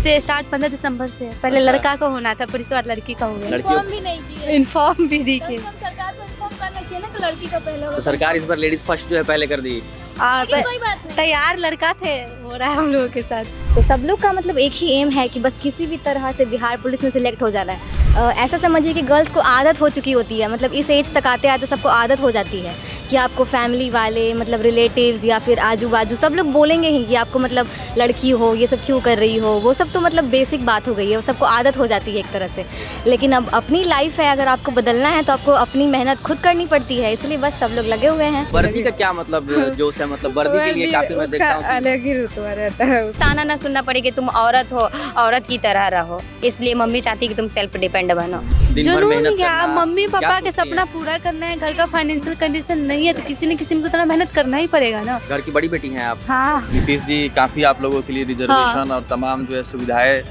वैसे स्टार्ट 15 दिसंबर से है। पहले अच्छा। लड़का का होना था, पर इस बार लड़की का हो गया। लड़कियों भी नहीं किए। इन्फॉर्म भी नहीं किए। सरकार को इन्फॉर्म करना चाहिए ना कि लड़की का पहले तो होगा। सरकार इस बार लेडीज फर्स्ट जो है पहले कर दी। लेकिन कोई बात नहीं। तैयार लड़का थे, हो रहा है हम लोगों के साथ। तो सब लोग का मतलब एक ही एम है कि बस किसी भी तरह से बिहार पुलिस में सिलेक्ट हो जाना है। ऐसा समझिए कि गर्ल्स को आदत हो चुकी होती है, मतलब इस एज तक आते आते सबको आदत हो जाती है कि आपको फैमिली वाले मतलब रिलेटिव्स या फिर आजू बाजू सब लोग बोलेंगे ही कि आपको मतलब लड़की हो ये सब क्यों कर रही हो, वो सब तो मतलब बेसिक बात हो गई है, वो सबको आदत हो जाती है एक तरह से। लेकिन अब अपनी लाइफ है, अगर आपको बदलना है तो आपको अपनी मेहनत खुद करनी पड़ती है, इसलिए बस सब लोग लगे हुए हैं। वर्दी का क्या मतलब जोश है, मतलब वर्दी के लिए काफी मैं देखता हूँ कि अलग ही रुतबा रहता है। ताना ना सुनना पड़े कि तुम औरत हो, औरत की तरह रहो, इसलिए मम्मी चाहती कि तुम सेल्फ डिपेंड बनो। दिन भर जुनून मेहनत क्या, करना, मम्मी क्या पापा के सोचती सपना हैं? पूरा करना है। घर का फाइनेंशियल कंडीशन नहीं है तो किसी न किसी को इतना मेहनत करना ही पड़ेगा ना। घर की बड़ी बेटी हैं आप। हाँ। नीतीश जी काफी आप लोगों के लिए रिजर्वेशन और तमाम जो है सुविधाएं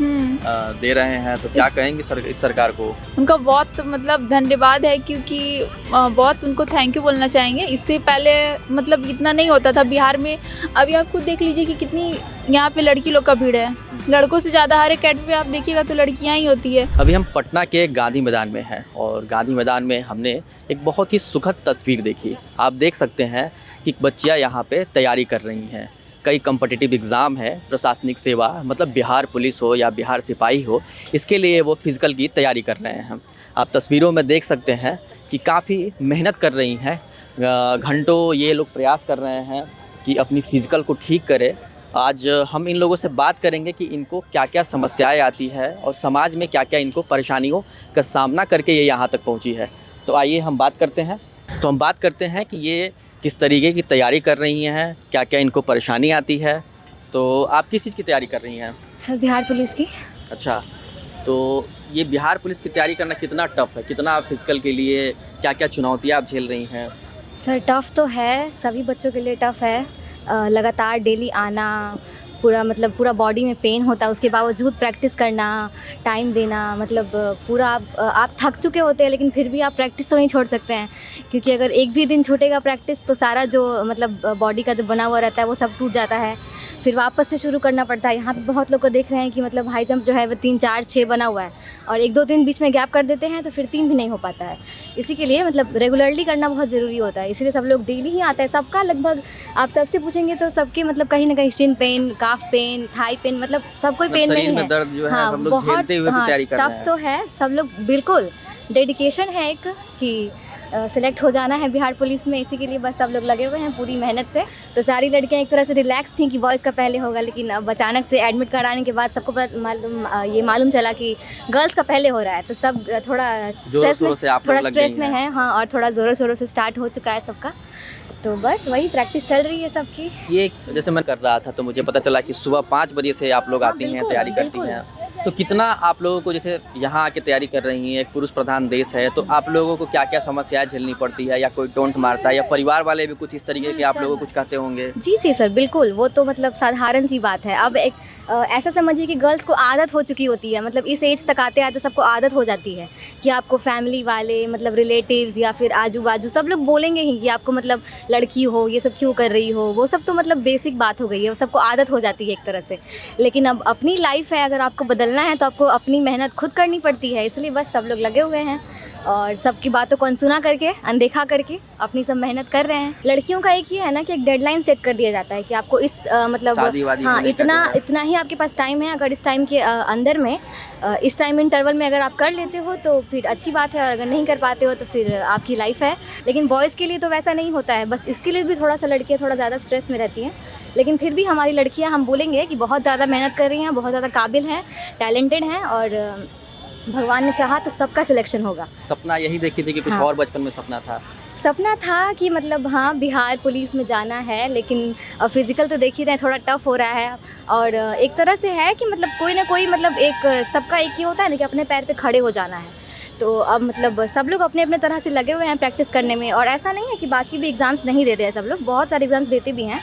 दे रहे हैं, तो क्या कहेंगे इस सरकार को? उनका बहुत मतलब धन्यवाद है, क्योंकि बहुत उनको थैंक यू बोलना चाहेंगे। इससे पहले मतलब इतना नहीं होता था बिहार में। अभी आप खुद देख लीजिए कि कितनी यहाँ पे लड़की लोग का भीड़ है। लड़कों से ज़्यादा हर एक कैट पे आप देखिएगा तो लड़कियाँ ही होती है। अभी हम पटना के गांधी मैदान में हैं और गांधी मैदान में हमने एक बहुत ही सुखद तस्वीर देखी। आप देख सकते हैं कि बच्चियां यहाँ पे तैयारी कर रही हैं। कई कॉम्पिटिटिव एग्ज़ाम है, प्रशासनिक सेवा मतलब बिहार पुलिस हो या बिहार सिपाही हो, इसके लिए वो फिज़िकल की तैयारी कर रहे हैं। आप तस्वीरों में देख सकते हैं कि काफ़ी मेहनत कर रही हैं, घंटों ये लोग प्रयास कर रहे हैं कि अपनी फिज़िकल को ठीक करें। आज हम इन लोगों से बात करेंगे कि इनको क्या क्या समस्याएं आती है और समाज में क्या क्या इनको परेशानियों का सामना करके ये यहाँ तक पहुँची है। तो आइए हम बात करते हैं। तो हम बात करते हैं कि ये किस तरीके की तैयारी कर रही हैं, क्या क्या इनको परेशानी आती है। तो आप किस चीज़ की तैयारी कर रही हैं? सर बिहार पुलिस की। अच्छा, तो ये बिहार पुलिस की तैयारी करना कितना टफ़ है, कितना फिज़िकल के लिए क्या क्या चुनौतियाँ आप झेल रही हैं? सर टफ़ तो है, सभी बच्चों के लिए टफ़ है। लगातार डेली आना, पूरा पूरा बॉडी में पेन होता है, उसके बावजूद प्रैक्टिस करना, टाइम देना, मतलब पूरा आप थक चुके होते हैं लेकिन फिर भी आप प्रैक्टिस तो नहीं छोड़ सकते हैं, क्योंकि अगर एक भी दिन छूटेगा प्रैक्टिस तो सारा जो मतलब बॉडी का जो बना हुआ रहता है वो सब टूट जाता है, फिर वापस से शुरू करना पड़ता है। यहाँ पे बहुत लोग को देख रहे हैं कि मतलब हाई जंप जो है वो 3, 4, 6 बना हुआ है और 1-2 दिन बीच में गैप कर देते हैं तो फिर 3 भी नहीं हो पाता है। इसी के लिए मतलब रेगुलरली करना बहुत ज़रूरी होता है, इसीलिए सब लोग डेली ही आता है। सबका लगभग आप सबसे पूछेंगे तो सबके मतलब कहीं ना कहीं शिन पेन, काफ पेन, थाई पेन, मतलब सब कोई पेन नहीं है। शरीर में दर्द जो है सब लोग झेलते हुए भी तैयारी कर रहे हैं। टफ तो है, सब लोग बिल्कुल डेडिकेशन है एक कि सिलेक्ट हो जाना है बिहार पुलिस में, इसी के लिए बस सब लोग लगे हुए हैं पूरी मेहनत से। तो सारी लड़कियां एक तरह से रिलैक्स थी कि बॉयज़ का पहले होगा, लेकिन अब अचानक से एडमिट कराने के बाद सबको मालूम चला कि गर्ल्स का पहले हो रहा है, तो सब थोड़ा स्ट्रेस में है। हाँ, और थोड़ा ज़ोरों शोरों से स्टार्ट हो चुका है सबका, तो बस वही प्रैक्टिस चल रही है सबकी। ये जैसे मैं कर रहा था तो मुझे पता चला कि सुबह 5 बजे से आप लोग आती हैं, तैयारी करती हैं, तो कितना आप लोगों को जैसे यहाँ आके तैयारी कर रही हैं, एक पुरुष प्रधान देश है, तो आप लोगों को क्या क्या समस्याएं झेलनी पड़ती है, या कोई टोंट मारता है, या परिवार वाले भी कुछ इस तरीके के आप लोगों को कुछ कहते होंगे? जी सर, बिल्कुल, वो तो मतलब साधारण सी बात है। अब एक ऐसा समझिए कि गर्ल्स को आदत हो चुकी होती है, मतलब इस एज तक आते आते सबको आदत हो जाती है कि आपको फैमिली वाले मतलब रिलेटिव्स या फिर आजू बाजू सब लोग बोलेंगे ही कि आपको मतलब लड़की हो ये सब क्यों कर रही हो, वो सब तो मतलब बेसिक बात हो गई है, वो सबको आदत हो जाती है एक तरह से। लेकिन अब अपनी लाइफ है, अगर आपको बदलना है तो आपको अपनी मेहनत खुद करनी पड़ती है, इसलिए बस सब लोग लगे हुए हैं और सबकी बातों को अनसुना करके, अनदेखा करके अपनी सब मेहनत कर रहे हैं। लड़कियों का एक ही है ना कि एक डेडलाइन सेट कर दिया जाता है कि आपको इस मतलब हाँ इतना ही आपके पास टाइम है, अगर इस टाइम के अंदर में इस टाइम इंटरवल में अगर आप कर लेते हो तो फिर अच्छी बात है, और अगर नहीं कर पाते हो तो फिर आपकी लाइफ है। लेकिन बॉयज़ के लिए तो वैसा नहीं होता है, बस इसके लिए भी थोड़ा सा लड़कियाँ थोड़ा ज़्यादा स्ट्रेस में रहती हैं, लेकिन फिर भी हमारी लड़कियाँ हम बोलेंगे कि बहुत ज़्यादा मेहनत कर रही हैं, बहुत ज़्यादा काबिल हैं, टैलेंटेड हैं, और भगवान ने चाहा तो सबका सिलेक्शन होगा। सपना यही देखी थी कि कुछ और बचपन में सपना था कि मतलब हाँ बिहार पुलिस में जाना है, लेकिन फिज़िकल तो देख ही रहे हैं थोड़ा टफ हो रहा है, और एक तरह से है कि मतलब कोई ना कोई मतलब एक सबका एक ही होता है ना कि अपने पैर पे खड़े हो जाना है। तो अब मतलब सब लोग अपने अपने तरह से लगे हुए हैं प्रैक्टिस करने में, और ऐसा नहीं है कि बाकी भी एग्ज़ाम्स नहीं देते हैं, सब लोग बहुत सारे एग्ज़ाम्स देते भी हैं,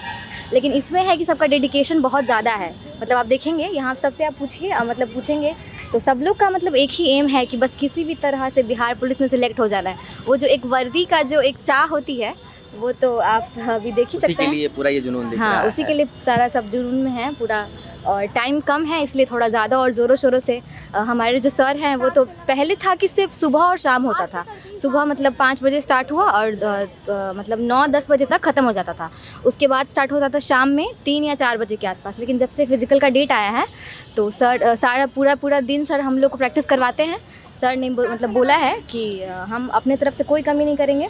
लेकिन इसमें है कि सबका डेडिकेशन बहुत ज़्यादा है। मतलब आप देखेंगे यहाँ सबसे आप पूछेंगे तो सब लोग का मतलब एक ही एम है कि बस किसी भी तरह से बिहार पुलिस में सिलेक्ट हो जाना है। वो जो एक वर्दी का जो एक चाह होती है वो तो आप अभी देख ही उसी सकते के हैं। लिए पूरा ये जुनून दिख रहा हाँ, है। उसी के लिए सारा सब जुनून में है पूरा। और टाइम कम है इसलिए थोड़ा ज़्यादा और ज़ोरों शोरों से हमारे जो सर हैं वो तो पहले था कि सिर्फ सुबह और शाम होता था। सुबह मतलब 5 बजे स्टार्ट हुआ और मतलब 9-10 बजे तक ख़त्म हो जाता था। उसके बाद स्टार्ट होता था शाम में 3 या 4 बजे के आसपास। लेकिन जब से फिज़िकल का डेट आया है तो सर सारा पूरा दिन सर हम लोग को प्रैक्टिस करवाते हैं। सर ने मतलब बोला है कि हम अपने तरफ से कोई कमी नहीं करेंगे।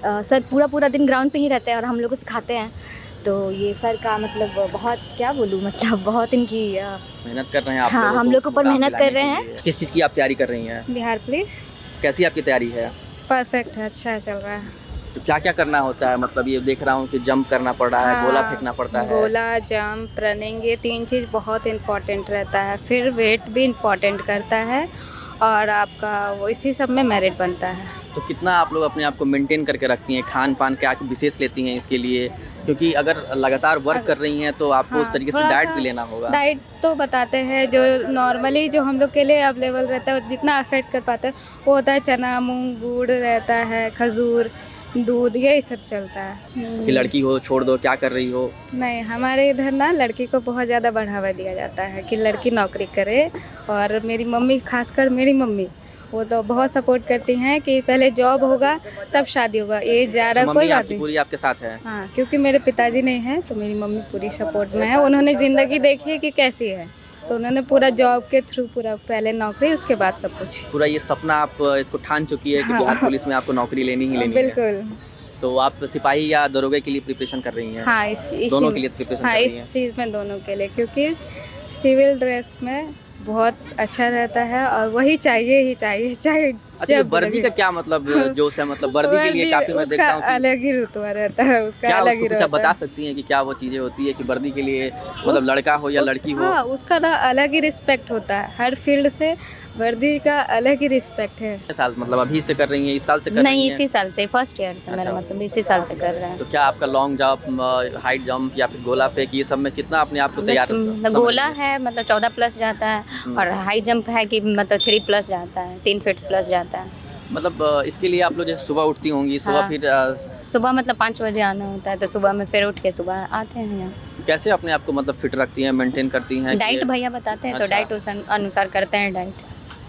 सर पूरा दिन ग्राउंड पे ही रहते हैं और हम लोग को सिखाते हैं। तो ये सर का मतलब बहुत क्या बोलूँ, मतलब बहुत इनकी मेहनत कर रहे हैं आप हाँ, लोगों हम को लोग के ऊपर मुकाम मेहनत दिलाने कर रहे के हैं। लिए। किस चीज़ की आप तैयारी कर रही हैं? बिहार पुलिस कैसी आपकी तैयारी है? परफेक्ट है, अच्छा चल रहा है। तो क्या क्या करना होता है? मतलब ये देख रहा हूँ कि जंप करना पड़ रहा है, गोला फेंकना पड़ता है। गोला, जंप, रनिंग, ये 3 चीज़ बहुत इम्पोर्टेंट रहता है। फिर वेट भी इम्पोर्टेंट करता है और आपका वो इसी सब में मेरिट बनता है। तो कितना आप लोग अपने आप को मेंटेन करके रखती हैं? खान पान क्या विशेष लेती हैं इसके लिए? क्योंकि अगर लगातार वर्क कर रही हैं तो आपको उस तरीके से थोड़ा डाइट सा भी लेना होगा। डाइट तो बताते हैं जो नॉर्मली जो हम लोग के लिए अवेलेबल रहता है, जितना अफेक्ट कर पाते हैं वो होता है चना, मूंग, गुड़ रहता है, खजूर, दूध, यही सब चलता है। कि लड़की हो, छोड़ दो, क्या कर रही हो? नहीं, हमारे इधर ना लड़की को बहुत ज़्यादा बढ़ावा दिया जाता है कि लड़की नौकरी करे। और मेरी मम्मी, खासकर मेरी मम्मी, वो तो बहुत सपोर्ट करती हैं कि पहले जॉब होगा तब शादी होगा। ये ज़्यादा अच्छा, कोई मम्मी बात आपकी नहीं। पूरी आपके साथ है? हाँ, क्योंकि मेरे पिताजी नहीं हैं तो मेरी मम्मी पूरी सपोर्ट में है। उन्होंने ज़िंदगी देखी है कि कैसी है, तो उन्होंने पूरा जॉब के थ्रू पूरा पहले नौकरी, उसके बाद सब कुछ। पूरा ये सपना आप इसको ठान चुकी है कि हाँ। बिहार पुलिस में आपको नौकरी लेनी ही लेनी है। बिल्कुल। तो आप सिपाही या दरोगे के लिए प्रिपरेशन कर रही हैं? हाँ, इसी दोनों में- के लिए प्रिपरेशन हाँ, कर रही इस हैं? चीज़ में दोनों के लिए, क्योंकि सिविल ड्रेस में बहुत अच्छा रहता है और वही चाहिए ही चाहिए, चाहे अच्छा, ये जब वर्दी लगे। का क्या मतलब जोश है? मतलब वर्दी के लिए काफी मैं उसका देखता हूँ कि अलग ही रुतबा रहता है, उसका क्या अलग उसको ही कुछ आप रहता बता है। सकती हैं कि क्या वो चीज़ें होती है कि वर्दी के लिए मतलब लड़का हो या लड़की हो? हाँ, उसका ना अलग ही रिस्पेक्ट होता है। हर फील्ड से वर्दी का अलग ही रिस्पेक्ट है। कितने साल मतलब अभी से कर रही हैं? इस साल से कर नहीं, रही हैं? इसी साल से, फर्स्ट ईयर से, मेरा अच्छा। मतलब इसी साल से कर रहे हैं। तो क्या आपका लॉन्ग जंप, हाइट जंप या फिर गोला फेंक, ये सब में कितना अपने आप को तैयार समझ गोला रही हैं? है मतलब 14 प्लस जाता है और हाई जंप है कि मतलब 3 प्लस जाता है, 3 फीट प्लस जाता है। मतलब इसके लिए आप लोग जैसे सुबह उठती होंगी, सुबह हाँ। फिर सुबह मतलब 5 बजे आना होता है, तो सुबह में फिर उठ के सुबह आते हैं यहाँ। कैसे अपने आप को मतलब फिट रखती हैं, मेंटेन करती हैं? डाइट कि- भैया बताते हैं तो अच्छा। डाइट उस अनुसार करते हैं डाइट।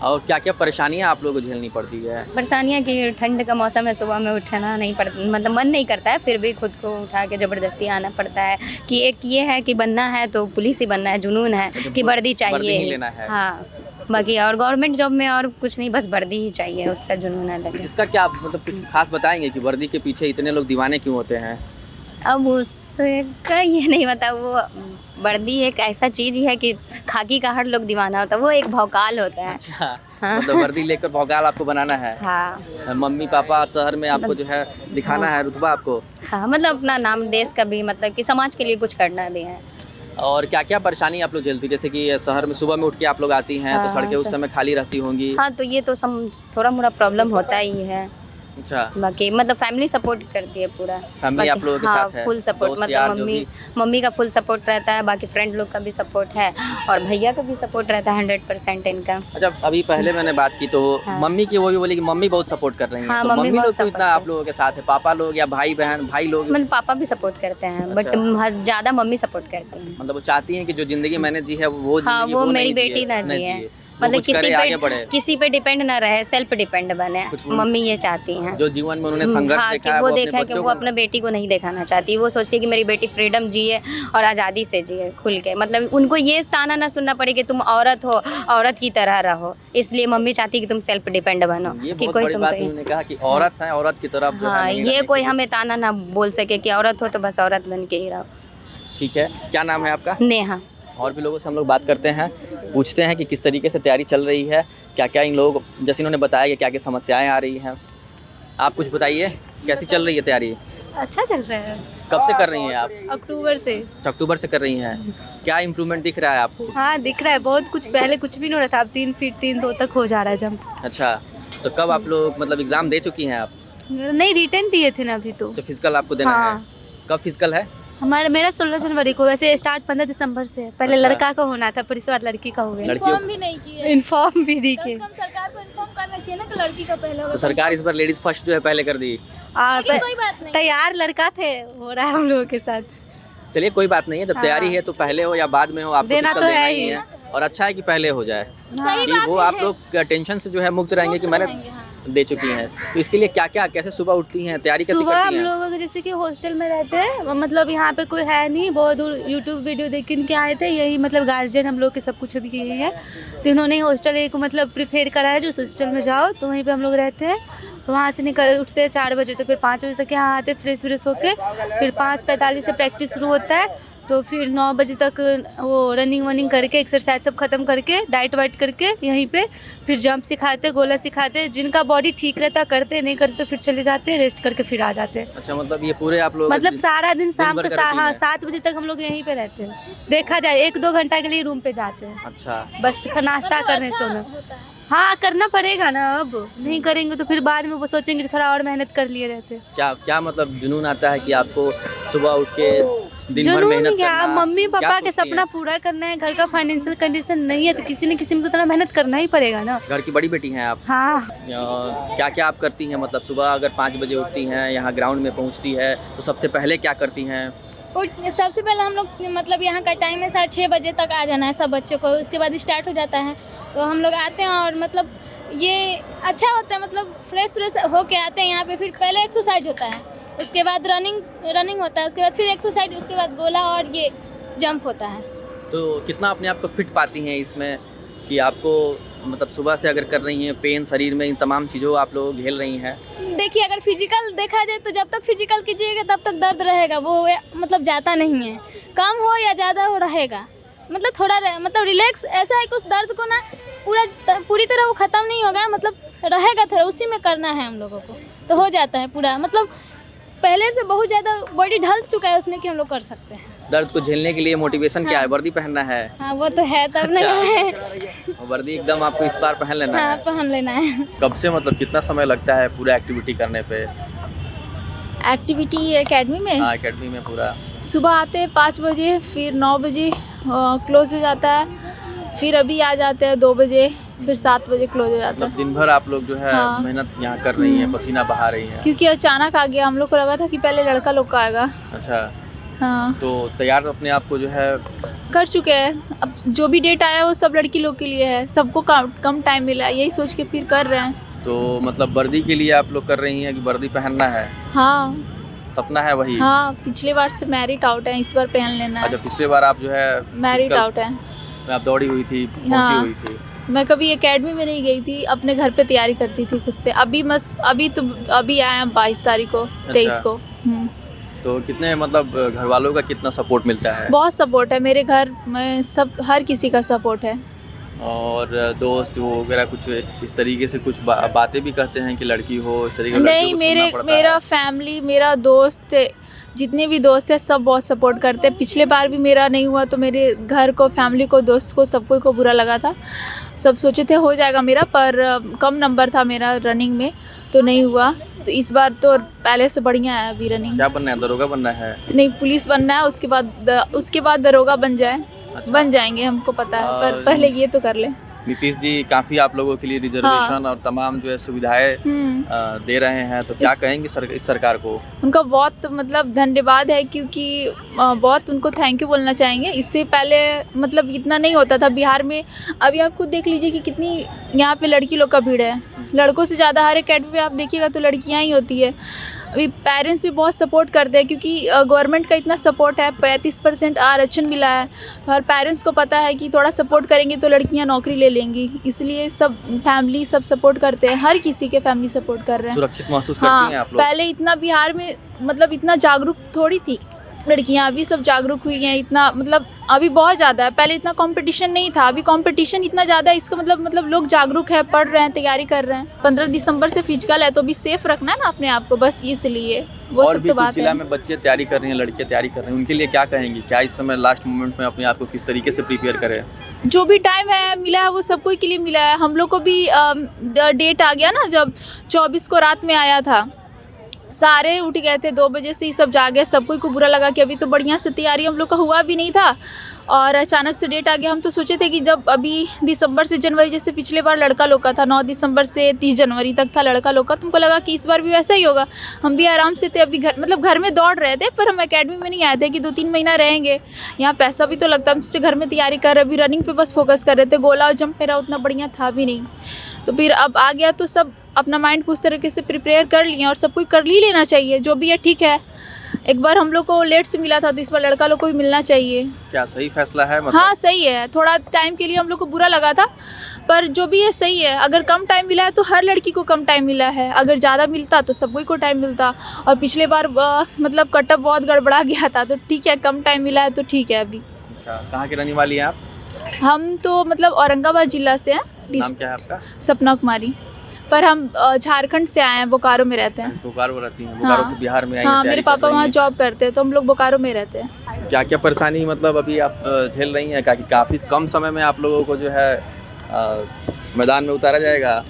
और क्या क्या परेशानियां आप लोगों को झेलनी पड़ती है? परेशानियाँ कि ठंड का मौसम है, सुबह में उठना नहीं पड़ता, मतलब मन नहीं करता है, फिर भी खुद को उठा के ज़बरदस्ती आना पड़ता है। कि एक ये है कि बनना है तो पुलिस ही बनना है, जुनून है अच्छा, कि वर्दी वर्दी चाहिए ही लेना है। हाँ, बाकी और गवर्नमेंट जॉब में और कुछ नहीं, बस वर्दी ही चाहिए, उसका जुनून अलग है। इसका क्या आप मतलब कुछ खास बताएंगे कि वर्दी के पीछे इतने लोग दीवाने क्यों होते हैं? अब उसका ये नहीं बता, वो वर्दी एक ऐसा चीज़ ही है कि खाकी का हर लोग दीवाना होता है, वो एक भौकाल होता है। अच्छा, हाँ। मतलब वर्दी लेकर भौकाल आपको बनाना है? हाँ मम्मी पापा और शहर में आपको जो है दिखाना है रुतबा आपको? हाँ, मतलब अपना नाम, देश का भी, मतलब कि समाज के लिए कुछ करना भी है। और क्या क्या परेशानी आप लोग झेलती, जैसे कि शहर में सुबह में उठ के आप लोग आती हैं तो हाँ, सड़कें उस तो- समय खाली रहती होंगी? हाँ, तो ये तो थोड़ा मोड़ा प्रॉब्लम होता ही है। अच्छा, बाकी मतलब फैमिली सपोर्ट करती है पूरा। फैमिली बाकी आप लोगों के हाँ, साथ है? फुल सपोर्ट, दोस्त यार मतलब जो भी? मम्मी का फुल सपोर्ट रहता है, बाकी फ्रेंड लोग का भी सपोर्ट है और भैया का भी सपोर्ट रहता है 100% इनका। अच्छा, अभी पहले मैंने बात की तो हाँ। मम्मी की वो भी बोली कि मम्मी बहुत सपोर्ट कर रही हैं। हाँ, तो मम्मी मम्मी बहुत लोग क्यों support इतना आप कर- लोगों के साथ है? पापा लोग या भाई बहन, भाई लोग? मतलब पापा भी सपोर्ट करते हैं बट अच्छा। ज़्यादा मम्मी सपोर्ट करती हैं। मतलब वो चाहती हैं कि जो जिंदगी मैंने जी है वो हाँ, जिंदगी वो नहीं मेरी जिए, बेटी ना नहीं जिए, वो मतलब कुछ करे, आगे बढ़े। किसी पे डिपेंड ना रहे, सेल्फ डिपेंड बने, कुछ मम्मी ये चाहती हैं। जो जीवन में उन्होंने संघर्ष हाँ, देखा कि है वो अपने देखा है कि बच्चों वो को- अपने बेटी को नहीं दिखाना चाहती। वो सोचती है कि मेरी बेटी फ्रीडम जिए और आज़ादी से जिए खुल के, मतलब उनको ये ताना ना सुनना पड़े कि तुम औरत हो, औरत की तरह रहो, इसलिए मम्मी चाहती कि तुम सेल्फ डिपेंड बनो, ये कि बहुत कोई बड़ी तुम बात कहीं- उन्होंने कहा कि औरत है, औरत की तरफ जो है हाँ, नहीं ये रहने कोई की। हमें ताना ना बोल सके कि औरत हो तो बस औरत बन के ही रहो। ठीक है, क्या नाम है आपका? नेहा। और भी लोगों से हम लोग बात करते हैं, पूछते हैं कि किस तरीके से तैयारी चल रही है, क्या क्या इन लोगों, जैसे इन्होंने बताया कि क्या क्या समस्याएं आ रही हैं। आप कुछ बताइए, कैसी चल रही है तैयारी? अच्छा चल रहा है। कब से कर रही हैं आप? अक्टूबर से। अक्टूबर से कर रही हैं। क्या इम्प्रूवमेंट दिख रहा है आपको? हाँ, दिख रहा है बहुत कुछ, पहले कुछ भी नहीं हो रहा था, अब 3 फीट 3 2 तक हो जा रहा है जंप। अच्छा, तो कब आप लोग मतलब एग्ज़ाम दे चुकी हैं आप? नहीं, रिटर्न दिए थे ना अभी तो। जो फिजिकल आपको देना हाँ। है, कब फिजिकल है? मेरा 16 जनवरी को, वैसे स्टार्ट 15 दिसंबर से है। पहले अच्छा। लड़का का होना था, पर इस बार लड़की का हो गया। लड़कियों भी नहीं किए, इन्फॉर्म भी नहीं किए। सरकार को इन्फॉर्म करना चाहिए ना कि लड़की का पहले तो सरकार इस बार लेडीज फर्स्ट जो है पहले कर दी। कोई बात नहीं। तैयार लड़का थे, हो रहा है हम लोगों के साथ। चलिए कोई बात नहीं है, जब तैयारी है तो पहले हो या बाद में हो, आपको देना टिकट तो देना है ही ही। है। और अच्छा है कि पहले हो जाए, सही कि बात वो है। आप लोग टेंशन से जो है मुक्त रहेंगे कि मैंने रहेंगे, हाँ। दे चुकी हैं। तो इसके लिए क्या क्या, कैसे सुबह उठती हैं, तैयारी कैसे सुबह करती हम हैं? लोगों को जैसे कि हॉस्टल में रहते हैं, मतलब यहाँ पे कोई है नहीं, बहुत दूर यूट्यूब वीडियो देख के आए थे, यही मतलब गार्जियन हम लोग के सब कुछ अभी यही है। तो इन्होंने हॉस्टल एक मतलब प्रिपेयर करा है, जो उस हॉस्टल में जाओ तो वहीं पे हम लोग रहते हैं। वहाँ से निकल उठते हैं 4 बजे, तो फिर 5 बजे तक यहाँ आते, फ्रेश व्रेश होके फिर 5:45 से प्रैक्टिस शुरू होता है। तो फिर 9 बजे तक वो रनिंग वनिंग करके, एक्सरसाइज सब खत्म करके, डाइट वाइट करके यहीं पे फिर जंप सिखाते, गोला सिखाते। जिनका बॉडी ठीक रहता करते, नहीं करते तो फिर चले जाते हैं, रेस्ट करके फिर आ जाते हैं। अच्छा, मतलब ये पूरे आप लोग मतलब सारा दिन शाम भर को का routine हाँ है। 7 बजे तक हम लोग यहीं पे रहते हैं। देखा जाए 1-2 घंटा के लिए रूम पे जाते हैं, अच्छा, बस नाश्ता करने सोना। हाँ, करना पड़ेगा ना, अब नहीं करेंगे तो फिर बाद में वो सोचेंगे कि थोड़ा और मेहनत कर लिए रहते। क्या क्या मतलब जुनून आता है कि आपको सुबह उठ के दिन भर जुनून मेहनत क्या, करना? मम्मी क्या पापा के सोचती सपना हैं? पूरा करना है। घर का फाइनेंशियल कंडीशन नहीं है तो किसी न किसी में तो थोड़ा मेहनत करना ही पड़ेगा ना। घर की बड़ी बेटी हैं आप। हाँ, क्या क्या आप करती हैं, मतलब सुबह अगर 5 बजे उठती हैं, यहाँ ग्राउंड में पहुँचती है तो सबसे पहले क्या करती हैं? सबसे पहले हम लोग मतलब यहाँ का टाइम है 6:30 बजे तक आ जाना है सब बच्चों को, उसके बाद स्टार्ट हो जाता है। तो हम लोग आते हैं और मतलब ये अच्छा होता है, मतलब फ्रेश होके आते हैं यहाँ पे। फिर पहले एक्सरसाइज होता है, उसके बाद रनिंग होता है, उसके बाद फिर एक्सरसाइज, उसके बाद गोला और ये जंप होता है। तो कितना अपने आप को फिट पाती हैं इसमें, कि आपको मतलब सुबह से अगर कर रही हैं, पेन शरीर में, इन तमाम चीज़ों आप लोग झेल रही हैं? देखिए, अगर फिजिकल देखा जाए तो जब तक फिजिकल कीजिएगा तब तक दर्द रहेगा, वो मतलब जाता नहीं है। कम हो या ज़्यादा हो रहेगा, मतलब थोड़ा मतलब रिलैक्स ऐसा है कि उस दर्द को ना पूरी तरह वो ख़त्म नहीं होगा, मतलब रहेगा थोड़ा, उसी में करना है हम लोगों को, तो हो जाता है पूरा। मतलब पहले से बहुत ज़्यादा बॉडी ढल चुका है उसमें कि हम लोग कर सकते हैं। दर्द को झेलने के लिए मोटिवेशन क्या है? वर्दी पहनना है? हाँ, वो तो है, तब अच्छा। नहीं है। और वर्दी एकदम आपको इस बार पहन लेना हाँ, है? पहन लेना है। कब से मतलब कितना समय लगता है पूरा एक्टिविटी करने पे? एक्टिविटी एकेडमी में हाँ, एकेडमी में पूरा सुबह आते हैं 5 बजे, फिर 9 बजे क्लोज हो जाता है, फिर अभी आ जाते हैं 2 बजे, फिर 7 बजे क्लोज हो जाता मतलब है। दिन भर आप लोग जो है हाँ। मेहनत यहाँ कर रही हैं, पसीना बहा रही हैं। क्योंकि अचानक आ गया, हम लोग को लगा था कि पहले लड़का लोग का आएगा। अच्छा, हाँ, तो तैयार अपने आप को जो है कर चुके हैं। अब जो भी डेट आया वो सब लड़की लोग के लिए है, सबको कम टाइम मिला, यही सोच के फिर कर रहे हैं। तो मतलब वर्दी के लिए आप लोग कर रही हैं कि वर्दी पहनना है? हाँ सपना है वही? हाँ, पिछले बार से मैरिड आउट है, इस बार पहन लेना अच्छा, है। पिछले बार आप जो है मैरिड physical आउट है। में आप दौड़ी हुई थी, पहुंची हाँ। हुई थी। मैं कभी एकेडमी में नहीं गई थी, अपने घर पे तैयारी करती थी खुद से। अभी आए हैं 22 तारीख को, 23 को। तो कितने मतलब घर वालों का कितना सपोर्ट मिलता है? बहुत सपोर्ट है मेरे घर में, सब हर किसी का सपोर्ट है। और दोस्त वो वगैरह कुछ इस तरीके से कुछ बातें भी कहते हैं कि लड़की हो, इस तरीके नहीं, मेरा फैमिली, मेरा दोस्त, जितने भी दोस्त हैं सब बहुत सपोर्ट करते हैं। पिछले बार भी मेरा नहीं हुआ तो मेरे घर को, फैमिली को, दोस्त को, सबको को बुरा लगा था। सब सोचे थे हो जाएगा मेरा, पर कम नंबर था मेरा रनिंग में तो नहीं हुआ। तो इस बार तो पहले से बढ़िया है अभी रनिंग। क्या बनना है? दरोगा बनना है? नहीं, पुलिस बनना है, उसके बाद दरोगा बन जाए। अच्छा। बन जाएंगे, हमको पता है, पर और पहले ये तो कर ले। नीतीश जी काफ़ी आप लोगों के लिए रिजर्वेशन और तमाम जो है सुविधाएं दे रहे हैं, तो क्या कहेंगे इस सरकार को? उनका बहुत मतलब धन्यवाद है, क्योंकि बहुत उनको थैंक यू बोलना चाहेंगे। इससे पहले मतलब इतना नहीं होता था बिहार में। अभी आप खुद देख लीजिए कि कितनी यहाँ पे लड़की लोग का भीड़ है, लड़कों से ज़्यादा। हर एकेडमी पे आप देखिएगा तो लड़कियाँ ही होती है। अभी पेरेंट्स भी बहुत सपोर्ट करते हैं, क्योंकि गवर्नमेंट का इतना सपोर्ट है, 35% आरक्षण मिला है, तो हर पेरेंट्स को पता है कि थोड़ा सपोर्ट करेंगे तो लड़कियां नौकरी ले लेंगी। इसलिए सब फैमिली सब सपोर्ट करते हैं, हर किसी के फैमिली सपोर्ट कर रहे हैं। सुरक्षित महसूस करती हैं आप लोग? पहले इतना बिहार में मतलब इतना जागरूक थोड़ी थी लड़कियां, अभी सब जागरूक हुई हैं। इतना मतलब अभी बहुत ज़्यादा है, पहले इतना कंपटीशन नहीं था, अभी कंपटीशन इतना ज़्यादा है। इसका मतलब लोग जागरूक है, पढ़ रहे हैं, तैयारी कर रहे हैं। 15 दिसंबर से फिजिकल है तो भी सेफ रखना है ना अपने आप को, बस इसलिए वो और सब भी तो कुछ बात जिला है। में बच्चे तैयारी कर रही हैं, लड़कियां तैयारी कर रही हैं, उनके लिए क्या कहेंगी? क्या इस समय लास्ट मोमेंट में अपने आप को किस तरीके से प्रिपेयर करें? जो भी टाइम है मिला है वो सबको के लिए मिला है। हम लोग को भी डेट आ गया ना, जब 24 को रात में आया था, सारे उठ गए थे 2 बजे से ही, सब जागे, सबको को बुरा लगा कि अभी तो बढ़िया से तैयारी हम लोग का हुआ भी नहीं था और अचानक से डेट आ गया। हम तो सोचे थे कि जब अभी दिसंबर से जनवरी, जैसे पिछले बार लड़का लोग का था 9 दिसंबर से 30 जनवरी तक था लड़का लोग का, तुमको लगा कि इस बार भी वैसा ही होगा। हम भी आराम से थे, अभी घर में दौड़ रहे थे, पर हम एकेडमी में नहीं आए थे कि 2-3 महीना रहेंगे, यहाँ पैसा भी तो लगता है। हम सोचे घर में तैयारी कर रहे, अभी रनिंग पे बस फोकस कर रहे थे, गोला और जंप मेरा उतना बढ़िया था भी नहीं। तो फिर अब आ गया तो सब अपना माइंड को उस तरीके से प्रिपेयर कर लिए और सब कुछ कर ही लेना चाहिए, जो भी है ठीक है। एक बार हम लोग को लेट से मिला था तो इस बार लड़का लोग को भी मिलना चाहिए। क्या सही फैसला है मतलब? हाँ सही है, थोड़ा टाइम के लिए हम लोग को बुरा लगा था, पर जो भी है सही है। अगर कम टाइम मिला है तो हर लड़की को कम टाइम मिला है, अगर ज़्यादा मिलता तो सबको को टाइम मिलता। और पिछले बार मतलब कटअप बहुत गड़बड़ा गया था, तो ठीक है कम टाइम मिला है तो ठीक है अभी। अच्छा, कहाँ की रहने वाली हैं आप? हम तो मतलब औरंगाबाद जिला से हैं। नाम क्या है आपका? सपना कुमारी, पर हम झारखंड से आए हैं, बोकारो में रहते हैं। बोकारो रहती हैं? बोकारो हाँ। से बिहार में आई हैं, हाँ, तैयारी मेरे कर पापा रही वहाँ हैं। जॉब करते हैं, तो हम लोग बोकारो में रहते हैं। क्या क्या परेशानी मतलब अभी आप झेल रही हैं? काफ़ी कम समय में आप लोगों को जो है मैदान में उतारा जाएगा?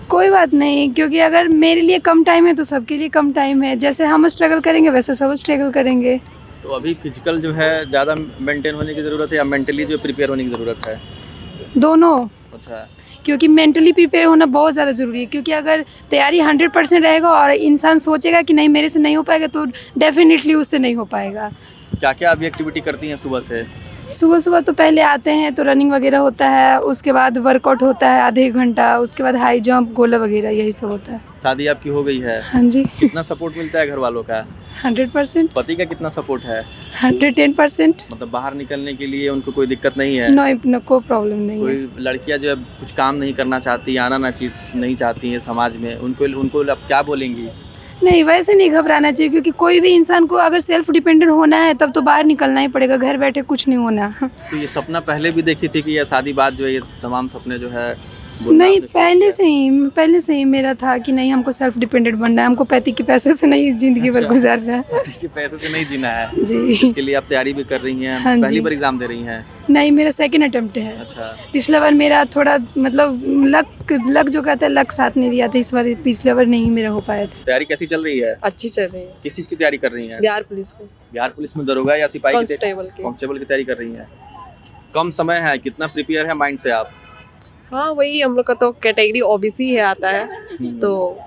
कोई बात नहीं, क्योंकि अगर मेरे लिए कम टाइम है तो सबके लिए कम टाइम है। जैसे हम स्ट्रगल करेंगे वैसे सब स्ट्रगल करेंगे। तो अभी फिजिकल जो है ज़्यादा मेंटेन होने की ज़रूरत है या मेंटली जो प्रिपेयर होने की ज़रूरत है? दोनों, अच्छा, क्योंकि मेंटली प्रिपेयर होना बहुत ज़्यादा ज़रूरी है। क्योंकि अगर तैयारी 100% रहेगा और इंसान सोचेगा कि नहीं मेरे से नहीं हो पाएगा, तो डेफिनेटली उससे नहीं हो पाएगा। क्या क्या अभी एक्टिविटी करती हैं सुबह से? सुबह सुबह तो पहले आते हैं तो रनिंग वगैरह होता है, उसके बाद वर्कआउट होता है आधे 1 घंटा, उसके बाद हाई जंप, गोला वगैरह, यही सब होता है। शादी आपकी हो गई है? हाँ जी। कितना सपोर्ट मिलता है घर वालों का? 100%। पति का कितना सपोर्ट है? 110%। मतलब बाहर निकलने के लिए उनको कोई दिक्कत नहीं है? नो, कोई प्रॉब्लम नहीं है। कोई लड़कियां जो है कुछ काम नहीं करना चाहती, आना नहीं चाहती हैं समाज में, उनको आप क्या बोलेंगी? नहीं, वैसे नहीं घबराना चाहिए, क्योंकि कोई भी इंसान को अगर सेल्फ डिपेंडेंट होना है तब तो बाहर निकलना ही पड़ेगा, घर बैठे कुछ नहीं होना। तो ये सपना पहले भी देखी थी कि ये शादी बाद जो है ये तमाम सपने जो है बुनना नहीं, आपने शुरू पहले से ही मेरा था कि नहीं हमको सेल्फ डिपेंडेंट बनना है, हमको पति के पैसे से नहीं ज़िंदगी भर अच्छा। गुजारना है। किया? पति के पैसे से नहीं जीना है जी। इसके लिए आप तैयारी भी कर रही हैं? हाँ पहली जी। बार एग्जाम दे रही हैं? नहीं, मेरा 2nd अटेम्प्ट है। अच्छा, पिछला बार मेरा थोड़ा मतलब लक जो कहता है लक साथ नहीं दिया था, इस बार पिछले बार नहीं मेरा हो पाया था। तैयारी कैसी चल रही है? अच्छी चल रही है। किस चीज़ की तैयारी कर रही हैं? बिहार पुलिस को, बिहार पुलिस में दरोगा या सिपाही की कांस्टेबल की तैयारी कर रही हैं? कम समय है, कितना प्रिपेयर है माइंड से आप? हाँ वही, हम लोग का तो कैटेगरी ओबीसी है आता है, तो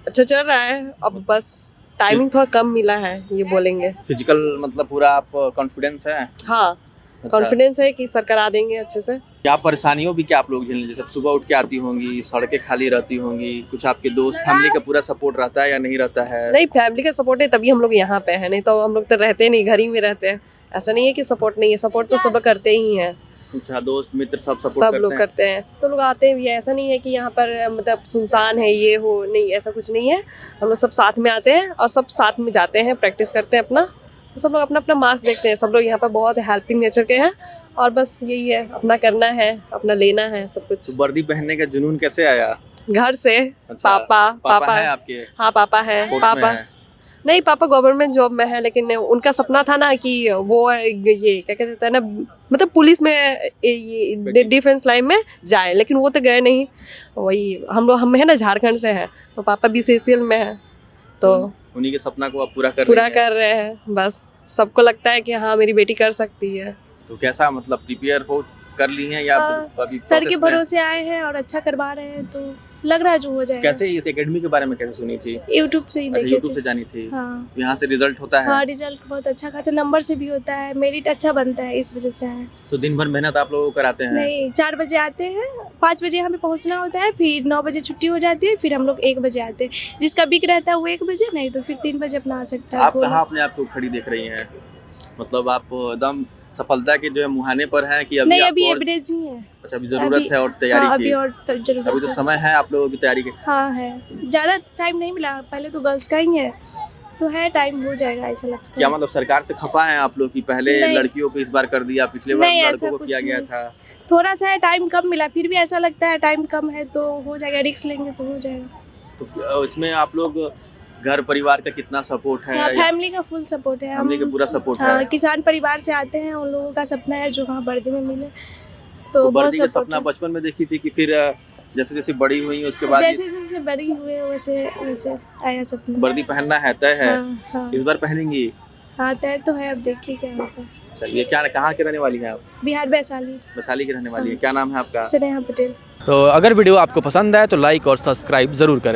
अच्छा चल रहा है। अब बस टाइमिंग थोड़ा कम मिला है, ये बोलेंगे। फिजिकल मतलब पूरा आप कॉन्फिडेंस है? हाँ, कॉन्फिडेंस है कि सर करा देंगे अच्छे से। क्या परेशानियों भी क्या आप लोग झेल, जैसे सुबह उठ के आती होंगी, सड़कें खाली रहती होंगी, कुछ आपके दोस्त फैमिली का पूरा सपोर्ट रहता है या नहीं रहता है? नहीं, फैमिली का सपोर्ट है तभी हम लोग यहाँ पे हैं, नहीं तो हम लोग तो रहते नहीं, घर ही में रहते हैं। ऐसा नहीं है कि सपोर्ट नहीं है, सपोर्ट तो सब करते ही हैं। अच्छा, दोस्त मित्र सब सपोर्ट सब लोग करते हैं, सब लोग आते हैं भी। ऐसा नहीं है कि यहाँ पर मतलब सुनसान है ये हो, नहीं ऐसा कुछ नहीं है। हम लोग सब साथ में आते हैं और सब साथ में जाते हैं, प्रैक्टिस करते हैं अपना। सब लोग अपना अपना मार्क्स देखते हैं, सब लोग यहाँ पर बहुत हेल्पिंग नेचर के हैं और बस यही है, अपना करना है, अपना लेना है सब कुछ। तो वर्दी पहनने का जुनून कैसे आया? घर से। अच्छा, पापा है आपके? हाँ पापा है। फोर्स में पापा है? नहीं, पापा गवर्नमेंट जॉब में है, लेकिन उनका सपना था ना कि वो ये क्या कहते हैं ना, मतलब पुलिस में, ये डिफेंस लाइन में जाए, लेकिन वो तो गए नहीं। वही हम है ना झारखंड से हैं, तो पापा BCCL में है, तो उन्हीं के सपना को आप पूरा कर रहे हैं। बस सबको लगता है कि हाँ मेरी बेटी कर सकती है। तो कैसा मतलब प्रिपेयर हो कर ली हैं या अभी सर के process में? भरोसे आए हैं और अच्छा करवा रहे हैं, तो लग रहा है जो हो जाएगा। कैसे इस एकेडमी के बारे में कैसे सुनी थी? यूट्यूब से ही अच्छा, देखे यूट्यूब थे। से जानी थी? हाँ यहाँ से रिजल्ट होता है? हाँ, रिजल्ट बहुत अच्छा खासा नंबर से भी होता है, मेरिट अच्छा बनता है, इस वजह से आए। तो दिन भर मेहनत आप लोगों को कराते हैं? नहीं, 4 बजे आते हैं, 5 बजे हमें पहुंचना होता है, फिर 9 बजे छुट्टी हो जाती है, फिर हम लोग 1 बजे आते हैं। जिसका बिक रहता है वो 1 बजे, नहीं तो फिर 3 बजे अपना आ सकता है। आप कहाँ अपने आप को खड़ी देख रही हैं? मतलब आप एकदम सफलता के जो है मुहाने पर हैं कि नहीं, आपको अभी और- एवरेज ही है। अच्छा, अभी जरूरत है और तैयारी हाँ, की? अभी और जरूरत अभी तो है। समय है आप लोगों की तैयारी के? हाँ है, ज़्यादा टाइम नहीं मिला, पहले तो गर्ल्स का ही है, तो है टाइम, हो जाएगा ऐसा लगता क्या है। मतलब सरकार से खफा हैं आप लोग कि पहले नहीं। लड़कियों को इस बार कर दिया, पिछले बार नहीं, लड़कों ऐसा को कुछ किया गया नहीं। था? थोड़ा सा है, टाइम कम मिला, फिर भी ऐसा लगता है टाइम कम है तो हो जाएगा, रिस्क लेंगे तो हो जाएगा। तो इसमें आप लोग घर परिवार का कितना सपोर्ट है? हाँ, या फैमिली का फुल सपोर्ट है। फैमिली का पूरा सपोर्ट हाँ, है? किसान परिवार से आते हैं, उन लोगों का सपना है जो हाँ वर्दी में मिले, तो तो बहुत वर्दी का सपोर्ट सपना है। बचपन में देखी थी कि फिर जैसे जैसे बड़ी हुई उसके बाद जैसे जैसे बड़ी हुए वैसे वैसे आया सपना। वर्दी पहनना है, तय है? हाँ इस बार पहनेंगी? हाँ तय तो है, अब देखिए क्या होता है। चलिए, क्या कहाँ के रहने वाली हैं आप? बिहार वैशाली। वैशाली की रहने वाली है। क्या नाम है आपका? स्नेहा पटेल। तो अगर वीडियो आपको पसंद आए तो लाइक और सब्सक्राइब ज़रूर करें।